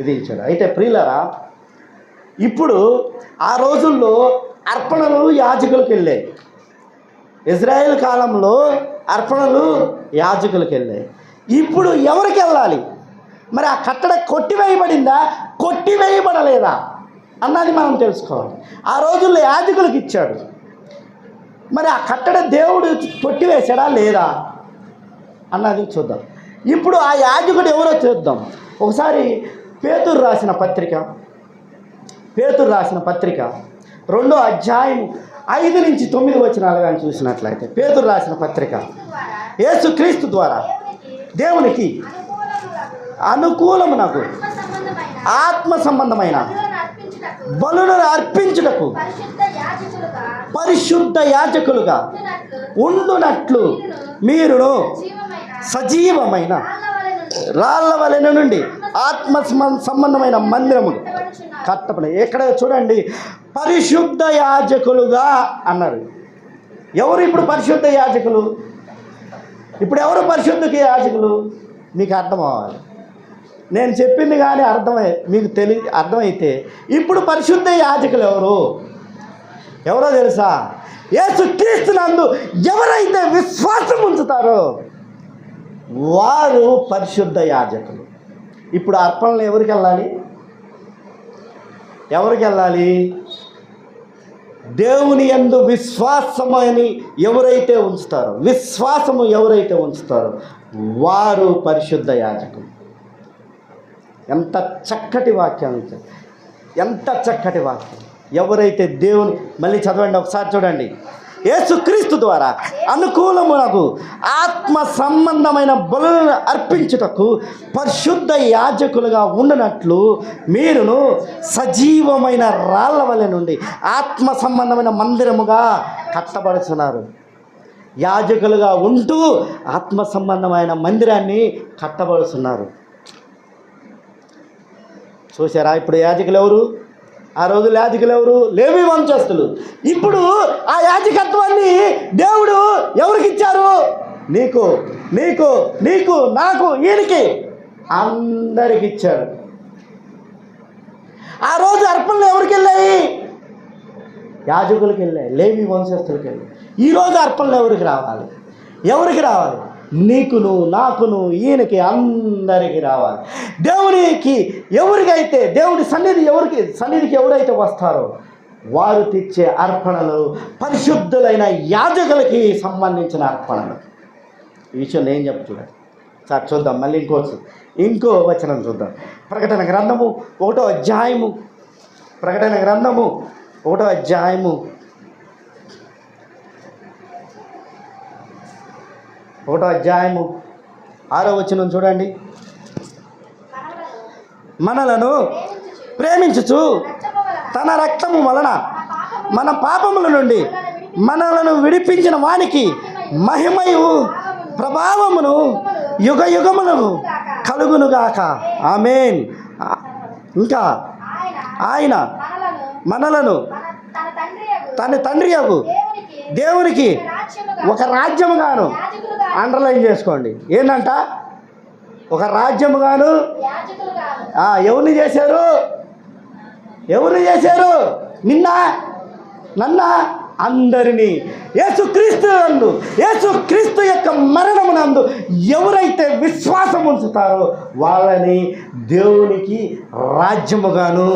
విధించాడు. అయితే ప్రియులరా, ఇప్పుడు ఆ రోజుల్లో అర్పణలు యాజకులకు వెళ్ళాయి. ఇజ్రాయేల్ కాలంలో అర్పణలు యాజకులకు వెళ్ళాయి. ఇప్పుడు ఎవరికి వెళ్ళాలి? మరి ఆ కట్టడ కొట్టివేయబడిందా, కొట్టివేయబడలేదా అన్నది మనం తెలుసుకోవాలి. ఆ రోజుల్లో యాజకులకు ఇచ్చాడు. మరి ఆ కట్టడ దేవుడు కొట్టివేశాడా లేదా అన్నది చూద్దాం. ఇప్పుడు ఆ యాజకుడు ఎవరో చూద్దాం. ఒకసారి పేతురు రాసిన పత్రిక 2వ అధ్యాయం 5 నుంచి 9 వచనాలు కానీ చూసినట్లయితే, పేతురు రాసిన పత్రిక యేసుక్రీస్తు ద్వారా దేవునికి అనుకూలమునకు ఆత్మ సంబంధమైన బలులను అర్పించుటకు పరిశుద్ధ యాజకులుగా ఉండునట్లు మీరును సజీవమైన రాళ్ళ వలె నుండి ఆత్మ సంబంధమైన మందిరము కట్టబడి. ఎక్కడ చూడండి, పరిశుద్ధ యాజకులుగా అన్నారు. ఎవరు ఇప్పుడు పరిశుద్ధ యాజకులు? ఇప్పుడు ఎవరు పరిశుద్ధకి యాజకులు? మీకు అర్థం అవ్వాలి. నేను చెప్పింది కానీ మీకు అర్థమైతే ఇప్పుడు పరిశుద్ధ యాజకులు ఎవరో తెలుసా? యేసుక్రీస్తునందు ఎవరైతే విశ్వాసం ఉంచుతారో వారు పరిశుద్ధ యాజకులు. ఇప్పుడు అర్పణలు ఎవరికి వెళ్ళాలి? దేవుని యందు విశ్వాసము ఎవరైతే ఉంచుతారో వారు పరిశుద్ధ యాజకులు. ఎంత చక్కటి వాక్యం! ఎవరైతే దేవుని, మళ్ళీ చదవండి ఒకసారి చూడండి. యేసుక్రీస్తు ద్వారా అనుకూలమునకు ఆత్మ సంబంధమైన బలులను అర్పించుటకు పరిశుద్ధ యాజకులుగా ఉండనట్లు మీరును సజీవమైన రాళ్ళ వలె నుండి ఆత్మ సంబంధమైన మందిరముగా కట్టబడుతున్నారు. యాజకులుగా ఉంటూ ఆత్మ సంబంధమైన మందిరాన్ని కట్టబడుతున్నారు. చూసారా? ఇప్పుడు యాజకులు ఎవరు? ఆ రోజు యాజకులు ఎవరు? లేవి వంశస్థులు. ఇప్పుడు ఆ యాజకత్వాన్ని దేవుడు ఎవరికి ఇచ్చారు? నీకు నాకు ఈయనకి అందరికి ఇచ్చాడు. ఆ రోజు అర్పణలు ఎవరికి వెళ్ళాయి? యాజకులకి వెళ్ళాయి, లేవి వంశస్థులకి వెళ్ళాయి. ఈరోజు అర్పణలు ఎవరికి రావాలి? నీకును నాకును ఈయనకి అందరికీ రావాలి. దేవుని సన్నిధికి ఎవరైతే వస్తారో వారు తెచ్చే అర్పణలు పరిశుద్ధులైన యాజకులకి సంబంధించిన అర్పణలు. ఈ విషయంలో ఏం చూడండి సార్. చూద్దాం మళ్ళీ ఇంకో వచనం చూద్దాం. ప్రకటన గ్రంథము 1వ అధ్యాయము 6వ వచనం చూడండి. మనలను ప్రేమించుచు తన రక్తము వలన మన పాపముల నుండి మనలను విడిపించిన వానికి మహిమయు ప్రభావమును యుగ యుగములను కలుగునుగాక. ఆమేన్. ఇంకా ఆయన మనలను తన తండ్రియగు దేవునికి ఒక రాజ్యముగాను, అండర్లైన్ చేసుకోండి, ఏంటంట? ఒక రాజ్యముగాను ఎవరిని చేశారు? నన్న అందరినీ యేసుక్రీస్తు యొక్క మరణమునందు ఎవరైతే విశ్వాసం ఉంచుతారో వాళ్ళని దేవునికి రాజ్యముగాను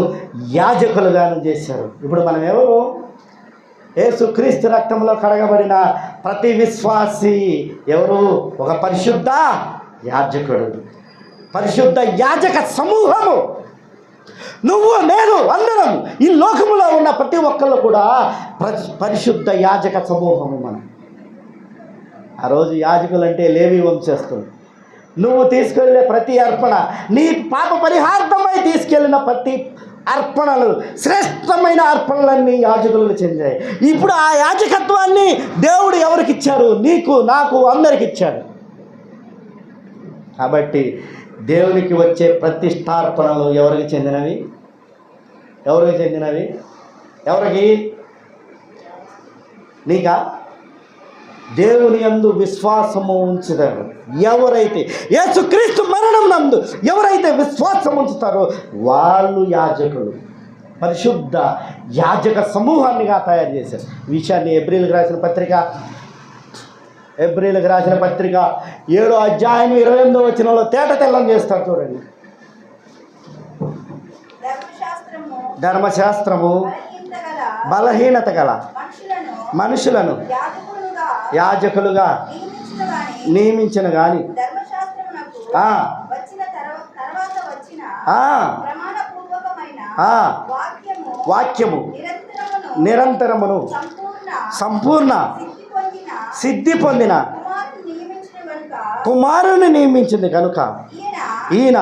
యాజకులుగాను చేశారు. ఇప్పుడు మనం ఎవరు? యేసుక్రీస్తు రక్తంలో కడగబడిన ప్రతి విశ్వాసి ఎవరు? ఒక పరిశుద్ధ యాజకుడు, పరిశుద్ధ యాజక సమూహము. నువ్వు, నేను, అందరం, ఈ లోకములో ఉన్న ప్రతి ఒక్కళ్ళు కూడా పరిశుద్ధ యాజక సమూహము. మనం ఆ రోజు యాజకులు అంటే లేవి వంశస్థులు. నువ్వు తీసుకెళ్ళే ప్రతి అర్పణ, నీ పాప పరిహార్థమై తీసుకెళ్ళిన ప్రతి అర్పణలు, శ్రేష్టమైన అర్పణలన్నీ యాజకులకు చెందాయి. ఇప్పుడు ఆ యాజకత్వాన్ని దేవుడు ఎవరికి ఇచ్చారు? నీకు నాకు అందరికి ఇచ్చాడు. కాబట్టి దేవునికి వచ్చే ప్రతిష్టార్పణలు ఎవరికి చెందినవి? ఎవరికి? నీకా? దేవుని యందు విశ్వాసము ఉంచుతారు. ఎవరైతే యేసుక్రీస్తు మరణం నందు ఎవరైతే విశ్వాసం ఉంచుతారో వాళ్ళు యాజకులు, పరిశుద్ధ యాజక సమూహాన్నిగా తయారు చేశారు. ఈ విషయాన్ని ఎబ్రీలకు రాసిన పత్రిక 7వ అధ్యాయం 28వ వచనంలో తేట తెల్లం చేస్తారు. చూడండి, ధర్మశాస్త్రము బలహీనత గల మనుషులను యాజకులుగా నియమించిన గాని వాక్యము నిరంతరమును సంపూర్ణ సిద్ధి పొందిన కుమారుని నియమించింది కనుక ఈయన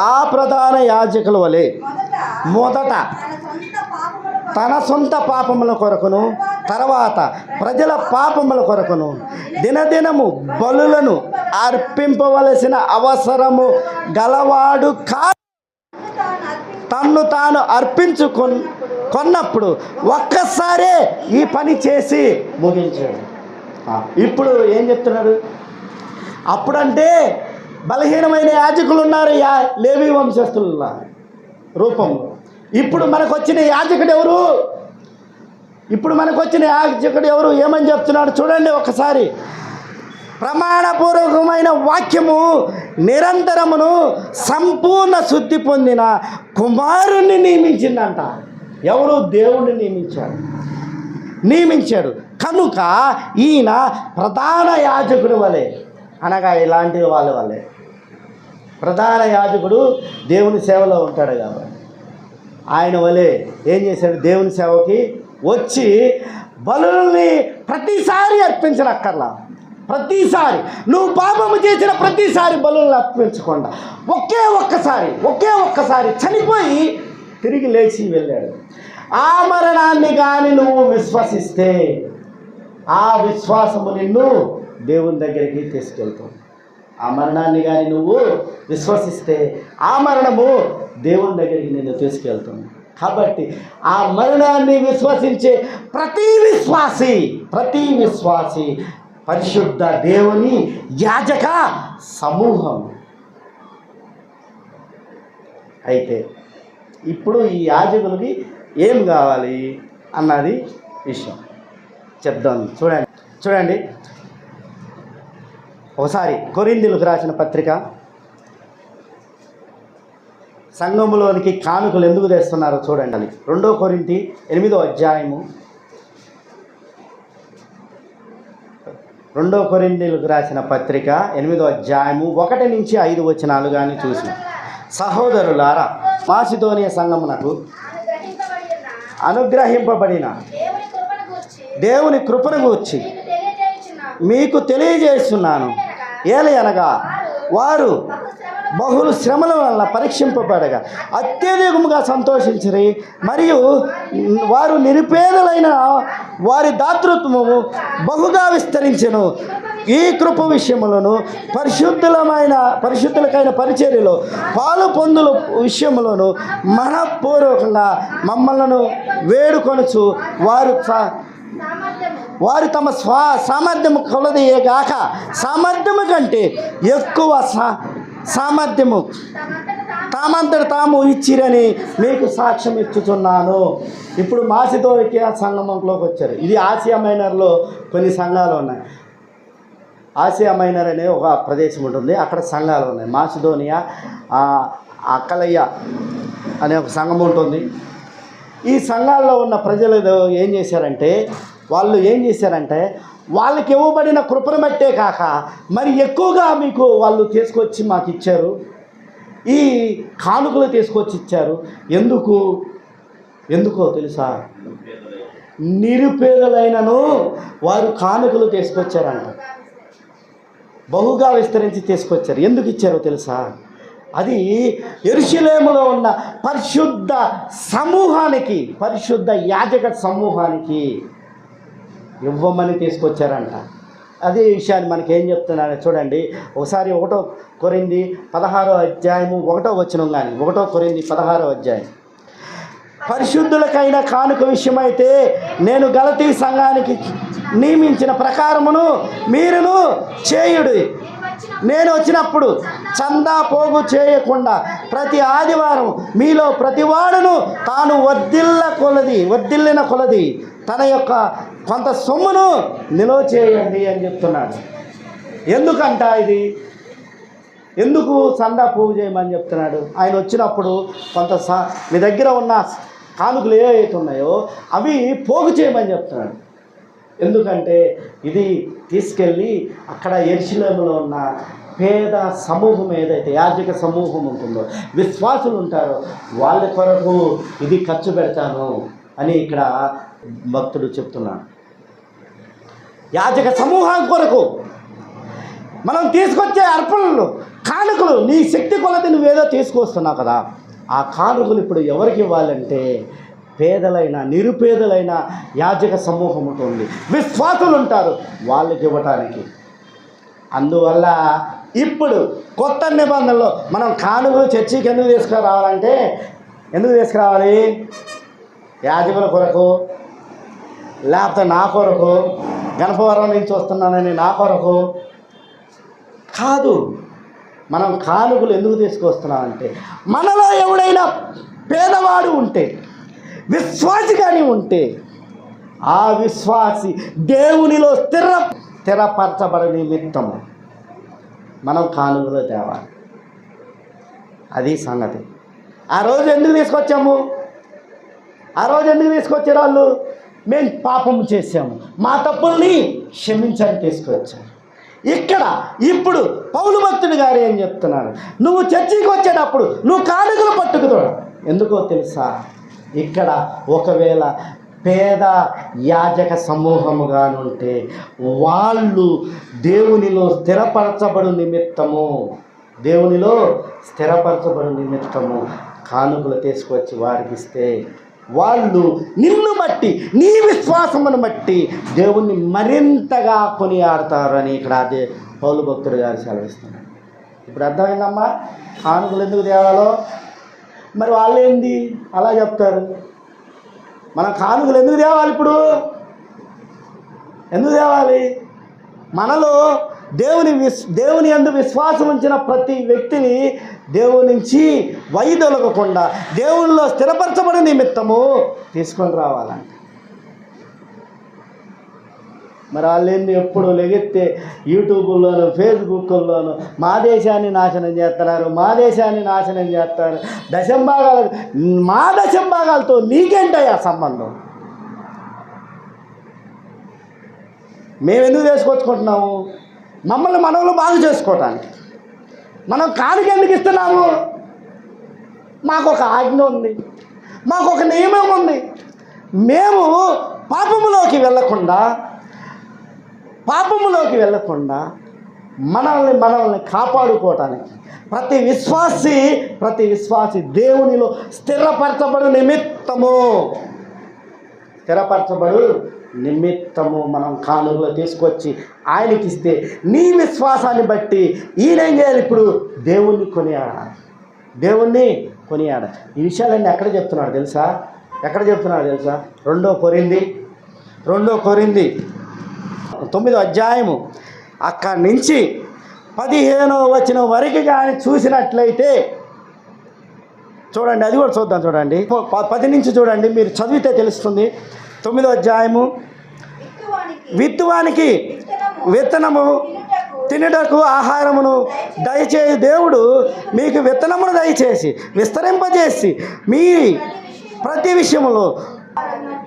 ఆ ప్రధాన యాజకుల వలె మొదట తన సొంత పాపముల కొరకును తర్వాత ప్రజల పాపముల కొరకును దినదినము బలులను అర్పింపవలసిన అవసరము గలవాడు తన్ను తాను కొన్నప్పుడు ఒక్కసారే ఈ పని చేసి ముగించాడు. ఇప్పుడు ఏం చెప్తున్నాడు? అప్పుడంటే బలహీనమైన యాజకులు ఉన్నారు, లేవి వంశస్థుల రూపంలో. ఇప్పుడు మనకు వచ్చిన యాజకుడు ఎవరు? ఏమని చెప్తున్నాడు చూడండి ఒకసారి. ప్రమాణపూర్వకమైన వాక్యము నిరంతరమును సంపూర్ణ శుద్ధి పొందిన కుమారుణ్ణి నియమించిందంట. ఎవరు? దేవుణ్ణి నియమించాడు కనుక ఈయన ప్రధాన యాజకుడు వలె, అనగా ఇలాంటి వాళ్ళ వల్లే ప్రధాన యాజకుడు దేవుని సేవలో ఉంటాడు కాబట్టి ఆయన వలె ఏం చేశాడు? దేవుని సేవకి వచ్చి బలుల్ని ప్రతిసారి అర్పించనక్కర్లా. ప్రతిసారి నువ్వు పాపము చేసిన ప్రతిసారి బలుల్ని అర్పించకుండా ఒకే ఒక్కసారి చనిపోయి తిరిగి లేచి వెళ్ళాడు. ఆ మరణాన్ని కానీ నువ్వు విశ్వసిస్తే ఆ విశ్వాసము నిన్ను దేవుని దగ్గరికి తీసుకెళ్తావు. ఆ మరణాన్ని కానీ నువ్వు విశ్వసిస్తే ఆ మరణము దేవుని దగ్గరికి నిన్ను తీసుకెళ్తుంది. కాబట్టి ఆ మరణాన్ని విశ్వసించే ప్రతి విశ్వాసి పరిశుద్ధ దేవుని యాజక సమూహం. అయితే ఇప్పుడు ఈ యాజకులకి ఏం కావాలి అన్నది విషయం చెప్దాం. చూడండి ఒకసారి కొరింథీయులకు రాసిన పత్రిక. సంఘములోనికి కానుకలు ఎందుకు తెస్తున్నారో చూడండి. 2 కొరింథీ 8వ అధ్యాయము 2 కొరింథీయులకు రాసిన పత్రిక 8వ అధ్యాయము 1 నుంచి 5 వచనాలు కానీ చూసి, సహోదరులారా, మాసిదోనియ సంఘమునకు అనుగ్రహింపబడిన దేవుని కృపను గూర్చి మీకు తెలియజేస్తున్నాను. ఏలయనగా వారు బహుళ శ్రమల వల్ల పరీక్షింపబడగా అత్యధికముగా సంతోషించిరి, మరియు వారు నిరుపేదలైన వారి దాతృత్వము బహుగా విస్తరించెను. ఈ కృప విషయములను పరిశుద్ధులకైన పరిచర్యలో పాలు పొందుల విషయములను మనపూర్వకంగా మమ్మలను వేడుకొనుచు వారు తమ సామర్థ్యము కొలదిగాక సామర్థ్యము కంటే ఎక్కువ సామర్థ్యము తామంతట తాము ఇచ్చిరని మీకు సాక్ష్యం ఇచ్చుతున్నాను. ఇప్పుడు మాసిదోనియ సంఘంలోకి వచ్చారు. ఇది ఆసియా మైనర్లో కొన్ని సంఘాలు ఉన్నాయి. ఆసియా మైనర్ అనే ఒక ప్రదేశం ఉంటుంది, అక్కడ సంఘాలు ఉన్నాయి. మాసిదోనియా అక్కలయ్య అనే ఒక సంఘం ఉంటుంది. ఈ సంఘాల్లో ఉన్న ప్రజలు ఏం చేశారంటే వాళ్ళకి ఇవ్వబడిన కృపను బట్టే కాక మరి ఎక్కువగా మీకు వాళ్ళు తీసుకొచ్చి మాకు ఇచ్చారు. ఈ కానుకలు తీసుకొచ్చి ఇచ్చారు. ఎందుకో తెలుసా? నిరుపేదలైనను వారు కానుకలు తీసుకొచ్చారంట. బహుగా విస్తరించి తీసుకొచ్చారు. ఎందుకు ఇచ్చారో తెలుసా? అది యెరూషలేములో ఉన్న పరిశుద్ధ సమూహానికి, పరిశుద్ధ యాజక సమూహానికి ఇవ్వమని తీసుకొచ్చారంట. అదే విషయాన్ని మనకి ఏం చెప్తున్నారో చూడండి. ఒకసారి 1 కొరింథీ 16వ అధ్యాయము 1వ వచనం కానీ 1 కొరింథీ 16వ అధ్యాయం. పరిశుద్ధులకైన కానుక విషయమైతే నేను గలతీ సంఘానికి నియమించిన ప్రకారమును మీరును చేయుడి. నేను వచ్చినప్పుడు చందా పోగు చేయకుండా ప్రతి ఆదివారం మీలో ప్రతివాడును తాను వర్ధిల్లిన కొలది తన యొక్క కొంత సొమ్మును నిలువ చేయండి అని చెప్తున్నాడు. ఎందుకంట ఇది? ఎందుకు చందా పోగు చేయమని చెప్తున్నాడు? ఆయన వచ్చినప్పుడు కొంత మీ దగ్గర ఉన్న కానుకలు ఏవైతే ఉన్నాయో అవి పోగు చేయమని చెప్తున్నాడు. ఎందుకంటే ఇది తీసుకెళ్ళి అక్కడ యెరూషలేములో ఉన్న పేద సమూహం ఏదైతే యాజక సమూహం ఉంటుందో, విశ్వాసులు ఉంటారో వాళ్ళ కొరకు ఇది ఖర్చు పెడతాను అని ఇక్కడ భక్తుడు చెప్తున్నాడు. యాజక సమూహం కొరకు మనం తీసుకొచ్చే అర్పణలు, కానుకలు, నీ శక్తి కొలది నువ్వేదో తీసుకొస్తున్నావు కదా, ఆ కానుకలు ఇప్పుడు ఎవరికి ఇవ్వాలంటే పేదలైన నిరుపేదలైన యాజక సమూహం ఉంటుంది, విశ్వాసులు ఉంటారు, వాళ్ళకి ఇవ్వటానికి. అందువల్ల ఇప్పుడు కొత్త నిబంధనలో మనం కానుకలు చర్చికి ఎందుకు తీసుకురావాలంటే, ఎందుకు తీసుకురావాలి? యాజకుల కొరకు, లేకపోతే నా కొరకు, గణపవరం నుంచి వస్తున్నానని నా కొరకు కాదు. మనం కానుకలు ఎందుకు తీసుకొస్తున్నామంటే, మనలో ఎవడైనా పేదవాడు ఉంటే, విశ్వాసి కానీ ఉంటే, ఆ విశ్వాసి దేవునిలో స్థిరపరచబడి నిమిత్తము మనం కానుకలు తేవాలి. అది సంగతి. ఆ రోజు ఎందుకు తీసుకొచ్చాము? ఆ రోజు ఎందుకు తీసుకొచ్చారు వాళ్ళు? మేము పాపం చేసాము, మా తప్పుల్ని క్షమించని తీసుకొచ్చాము. ఇక్కడ ఇప్పుడు పౌలు భక్తుడు గారు ఏం చెప్తున్నారు? నువ్వు చర్చికి వచ్చేటప్పుడు నువ్వు కానుకలు పట్టుకుతావు. ఎందుకో తెలుసా? ఇక్కడ ఒకవేళ పేద యాజక సమూహముగానుంటే వాళ్ళు దేవునిలో స్థిరపరచబడు నిమిత్తము కానుకలు తీసుకొచ్చి వారికి ఇస్తే వాళ్ళు నిన్ను బట్టి, నీ విశ్వాసమును బట్టి దేవుణ్ణి మరింతగా కొనియాడతారని ఇక్కడ అదే పౌలు భక్తుడు గారు సెలవిస్తున్నారు. ఇప్పుడు అర్థమైందమ్మా కానుకలు ఎందుకు తేవాలో? మరి వాళ్ళు ఏంది అలా చెప్తారు? మనం కానుకలు ఎందుకు తేవాలి? ఇప్పుడు ఎందుకు తేవాలి? మనలో దేవుని యందు విశ్వాసం ఉంచిన ప్రతి వ్యక్తిని దేవుని నుంచి వైదొలగకుండా దేవునిలో స్థిరపరచబడి నిమిత్తము తీసుకొని రావాలంట. మరి వాళ్ళేంది ఎప్పుడు లెగెత్తే యూట్యూబ్లోను ఫేస్బుక్లోను మా దేశాన్ని నాశనం చేస్తారు, మా దశంభాగాలతో నీకేంటయ్యా సంబంధం? మేము ఎందుకు చేసుకొచ్చుకుంటున్నాము? మమ్మల్ని మనవులు బాగు చేసుకోవటానికి. మనం కానుక ఎందుకు ఇస్తున్నాము? మాకు ఒక ఆజ్ఞ ఉంది, మాకు ఒక నియమం ఉంది. మేము పాపములోకి వెళ్ళకుండా మనల్ని కాపాడుకోవటానికి ప్రతి విశ్వాసి దేవునిలో స్థిరపరచబడు నిమిత్తము మనం కానుకలు తీసుకొచ్చి ఆయనకి ఇస్తే, నీ విశ్వాసాన్ని బట్టి ఈయనేం చేయాలి? ఇప్పుడు దేవుణ్ణి కొనియాడాలి. ఈ విషయాలన్నీ ఎక్కడ చెప్తున్నాడు తెలుసా? 2 కొరింథీ 9వ అధ్యాయము అక్కడి నుంచి 15వ వచనం వరకు కానీ చూసినట్లయితే చూడండి, అది కూడా చూద్దాం. చూడండి 10 నుంచి చూడండి, మీరు చదివితే తెలుస్తుంది. 9వ అధ్యాయము, విత్తువానికి విత్తనము, తినుటకు ఆహారమును దయచేసి దేవుడు మీకు విత్తనమును దయచేసి విస్తరింపజేసి మీ ప్రతి విషయములో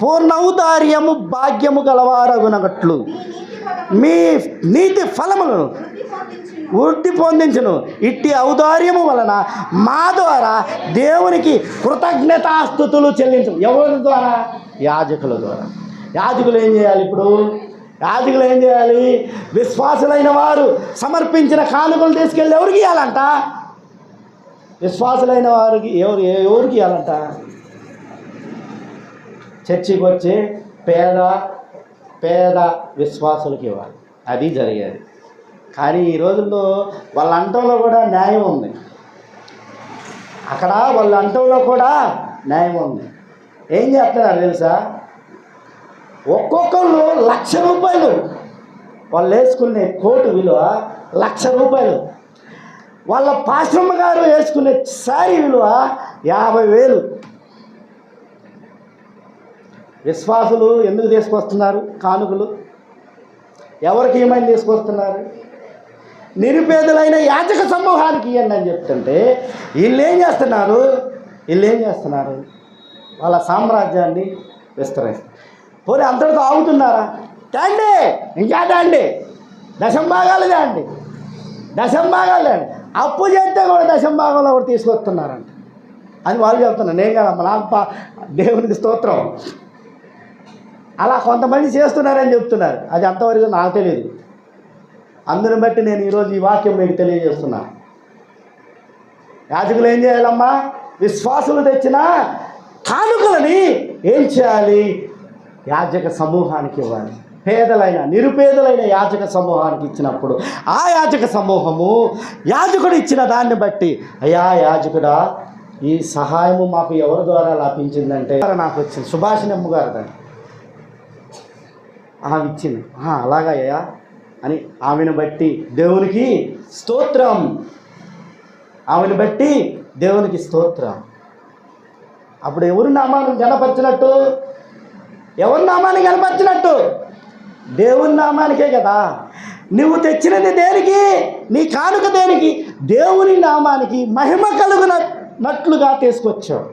పూర్ణ ఔదార్యము భాగ్యము గలవారగునట్లు మీ నీతి ఫలములను వృద్ధి పొందించును. ఇట్టి ఔదార్యము వలన మా ద్వారా దేవునికి కృతజ్ఞతాస్తుతులు చెల్లించు. ఎవరి ద్వారా? యాజకుల ద్వారా. యాజకులు ఏం చేయాలి? ఇప్పుడు యాజకులు ఏం చేయాలి? విశ్వాసులైన వారు సమర్పించిన కానుకలు తీసుకెళ్ళి ఎవరికి ఇవ్వాలంట? విశ్వాసులైన వారికి ఎవరికి ఇవ్వాలంట? చర్చికి వచ్చే పేద విశ్వాసులకి ఇవ్వాలి. అది జరిగేది. కానీ ఈ రోజుల్లో వాళ్ళ అంటంలో కూడా న్యాయం ఉంది. అక్కడ వాళ్ళ అంటంలో కూడా న్యాయం ఉంది. ఏం చేస్తున్నారు తెలుసా? ఒక్కొక్కళ్ళు ₹1,00,000. వాళ్ళు వేసుకునే కోటు విలువ ₹1,00,000. వాళ్ళ పాశ్రమ గారు వేసుకునే శారీ విలువ 50,000. విశ్వాసులు ఎందుకు తీసుకొస్తున్నారు కానుకలు? ఎవరికి ఏమైనా తీసుకొస్తున్నారు? నిరుపేదలైన యాజక సమూహానికి ఇవ్వండి అని చెప్తుంటే వీళ్ళు ఏం చేస్తున్నారు? వాళ్ళ సామ్రాజ్యాన్ని విస్తరిస్తారు. పోనీ అంతటితో ఆగుతున్నారా? తేండి, ఇంకా తేండి, దశంభాగాలు తేండి. అప్పు చేస్తే కూడా దశంభాగంలో ఒకటి తీసుకొస్తున్నారంట అని వాళ్ళు చెప్తున్నారు. నేను కాదమ్మా, నాకు దేవునికి స్తోత్రం. అలా కొంతమంది చేస్తున్నారని చెప్తున్నారు. అది అంతవరకు నాకు తెలియదు. అందుని బట్టి నేను ఈరోజు ఈ వాక్యం మీకు తెలియజేస్తున్నాను. యాజకులు ఏం చేయాలమ్మా? విశ్వాసులు తెచ్చిన కానుకలని ఏం చేయాలి? యాజక సమూహానికి ఇవ్వాలి. నిరుపేదలైన యాజక సమూహానికి ఇచ్చినప్పుడు ఆ యాజక సమూహము యాజకుడు ఇచ్చిన దాన్ని బట్టి, అయ్యా యాజకుడా, ఈ సహాయము మాకు ఎవరి ద్వారా లభించిందంటే నాకు వచ్చింది, సుభాషిణి అమ్మగారు దాన్ని ఆమె ఇచ్చింది. అలాగయ్యా అని ఆమెను బట్టి దేవునికి స్తోత్రం. అప్పుడు ఎవరి నామాన్ని గణపరిచినట్టు? దేవుని నామానికే కదా. నువ్వు తెచ్చినది దేనికి? నీ కానుక దేనికి? దేవుని నామానికి మహిమ కలుగునట్లుగా తీసుకొచ్చావు.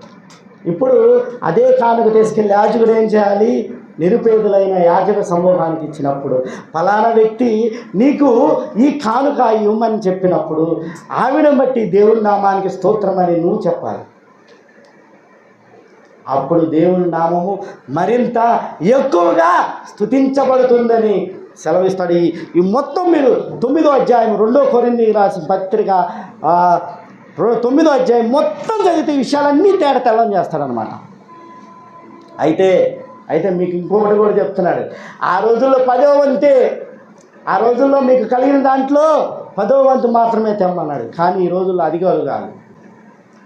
ఇప్పుడు అదే కానుక తీసుకెళ్ళి యాజకుడు ఏం చేయాలి? నిరుపేదలైన యాజక సమూహానికి ఇచ్చినప్పుడు, ఫలానా వ్యక్తి నీకు ఈ కానుక ఇవ్వమని చెప్పినప్పుడు ఆవిడని బట్టి దేవుని నామానికి స్తోత్రమని నువ్వు చెప్పాలి. అప్పుడు దేవుని నామము మరింత ఎక్కువగా స్తుతించబడుతుందని సెలవిస్తాడు. ఈ మొత్తం మీరు 9వ అధ్యాయం 2 కొరింథీయులకు రాసిన పత్రిక 9వ అధ్యాయం మొత్తం చదివితే ఈ విషయాలన్నీ తెల్లం చేస్తాడనమాట. అయితే మీకు ఇంకొకటి కూడా చెప్తున్నాడు. ఆ రోజుల్లో 10వ వంతే, ఆ రోజుల్లో మీకు కలిగిన దాంట్లో 10వ వంతు మాత్రమే తెమ్మన్నాడు. కానీ ఈ రోజుల్లో అధికారులు కాదు,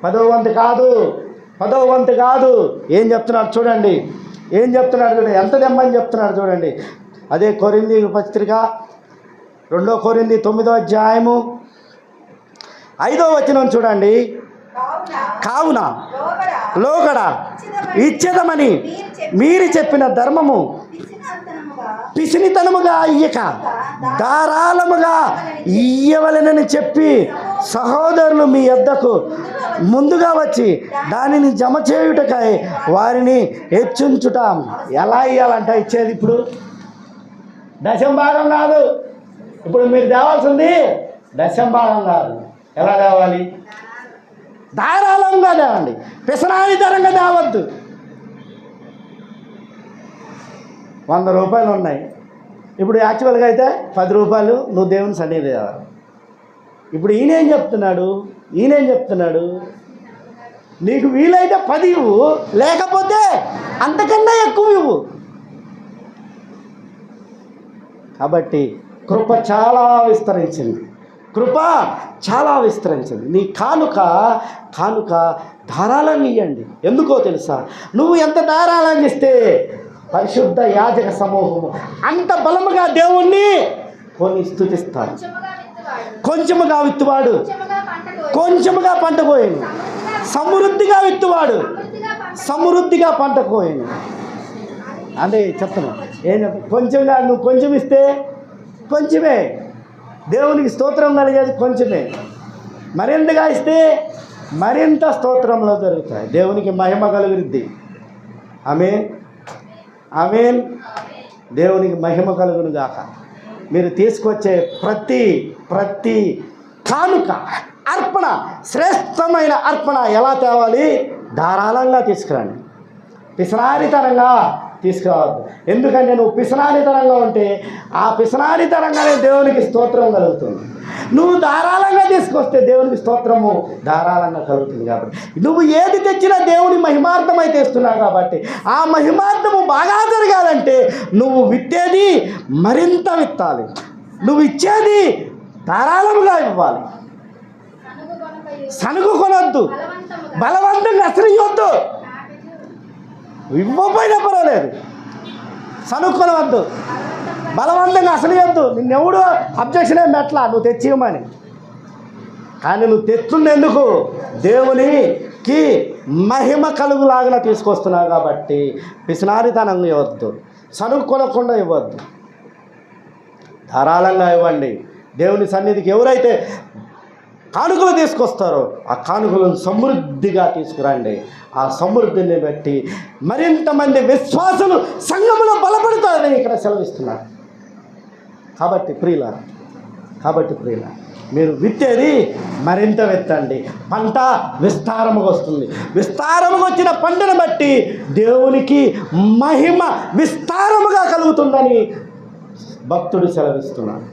10వ వంతు కాదు. ఏం చెప్తున్నాడు చూడండి, ఎంత తెమ్మని చెప్తున్నాడు చూడండి. అదే కొరింథీ పత్రిక 2 కొరింథీ 9వ అధ్యాయము 5వ వచనం చూడండి. కావున లోగడ ఇచ్చేదమని మీరు చెప్పిన ధర్మము పిసినితనముగా ఇయ్యక ధారాళముగా ఇయ్యవలెనని చెప్పి సహోదరులు మీ యొద్దకు ముందుగా వచ్చి దానిని జమ చేయుటకై వారిని హెచ్చించుటాం. ఎలా ఇవ్వాలంట ఇచ్చేది? ఇప్పుడు దశంభాగం కాదు. ఇప్పుడు మీరు తేవాల్సింది దశంభాగం కాదు. ఎలా తేవాలి? ధారాళంగా తేవండి, పిసనాయితరంగా తేవద్దు. 100 రూపాయలు ఉన్నాయి. ఇప్పుడు యాక్చువల్గా అయితే 10 రూపాయలు నువ్వు దేవుని సన్నిధి తేవాలి. ఇప్పుడు ఈయనేం చెప్తున్నాడు? నీకు వీలైతే 10 ఇవ్వు, లేకపోతే అంతకన్నా ఎక్కువ ఇవ్వు. కాబట్టి కృప చాలా విస్తరించింది. నీ కానుక ధారాళంగా ఇవ్వండి. ఎందుకో తెలుసా? నువ్వు ఎంత ధారాళంగా ఇస్తే పరిశుద్ధ యాజక సమూహము అంత బలముగా దేవుణ్ణి కొని స్తుతిస్తారు. కొంచెముగా విత్తువాడు కొంచెముగా పంట కోయను, సమృద్ధిగా విత్తువాడు సమృద్ధిగా పంట కోయను. అంటే చెప్తున్నా, కొంచెంగా నువ్వు కొంచెం ఇస్తే కొంచెమే, దేవునికి స్తోత్రం కలిగేది కొంచెమే. మరింతగా ఇస్తే మరింత స్తోత్రంలో జరుగుతాయి. దేవునికి మహిమ కలుగుద్ది. ఆమేన్. దేవునికి మహిమ కలుగును గాక. మీరు తీసుకొచ్చే ప్రతి కానుక అర్పణ, శ్రేష్టమైన అర్పణ ఎలా తేవాలి? ధారాళంగా తీసుకురండి, పిసనారితరంగా తీసుకురావద్దు. ఎందుకంటే నువ్వు పిసనారితరంగా ఉంటే ఆ పిసనారితరంగానే దేవునికి స్తోత్రం కలుగుతుంది. నువ్వు ధారాళంగా తీసుకొస్తే దేవునికి స్తోత్రము ధారాళంగా కలుగుతుంది. కాబట్టి నువ్వు ఏది తెచ్చినా దేవుని మహిమార్థమై తెస్తున్నావు. కాబట్టి ఆ మహిమార్థము బాగా జరగాలంటే నువ్వు విత్తేది మరింత విత్తాలి, నువ్వు ఇచ్చేది ధారాళముగా ఇవ్వాలి. సనుగు కొనొద్దు, బలవంతంగా అసలు ఇవ్వద్దు. ఇవ్వకపోయినా పర్వాలేదు, సనుక్కొనవద్దు, బలవంతంగా అసలు ఇవ్వద్దు. నిన్నెవడు అబ్జెక్షన్ ఏం పెట్టలా నువ్వు తెచ్చివ్వమని. కానీ నువ్వు తెచ్చుండేందుకు దేవునికి మహిమ కలుగులాగా తీసుకొస్తున్నావు కాబట్టి పిసినారితనంగా ఇవ్వద్దు, సనుక్కొనకుండా ఇవ్వద్దు, ధారాళంగా ఇవ్వండి. దేవుని సన్నిధికి ఎవరైతే కానుకలు తీసుకొస్తారో ఆ కానుకలను సమృద్ధిగా తీసుకురండి. ఆ సమృద్ధిని బట్టి మరింతమంది విశ్వాసులు సంఘములో బలపడతారని ఇక్కడ సెలవిస్తున్నారు. కాబట్టి ప్రియులారా మీరు విత్తేది మరింత విత్తండి, పంట విస్తారముగా వస్తుంది. విస్తారముగా వచ్చిన పంటను బట్టి దేవునికి మహిమ విస్తారముగా కలుగుతుందని భక్తుడు సెలవిస్తున్నాడు.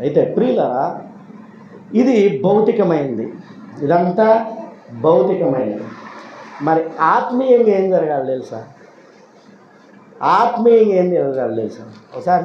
అయితే ప్రియులారా, ఇది భౌతికమైనది, ఇదంతా భౌతికమైనది. మరి ఆత్మీయంగా ఏం జరగాలి తెలుసా? ఆత్మీయంగా ఏం జరగాలి తెలుసా? ఒకసారి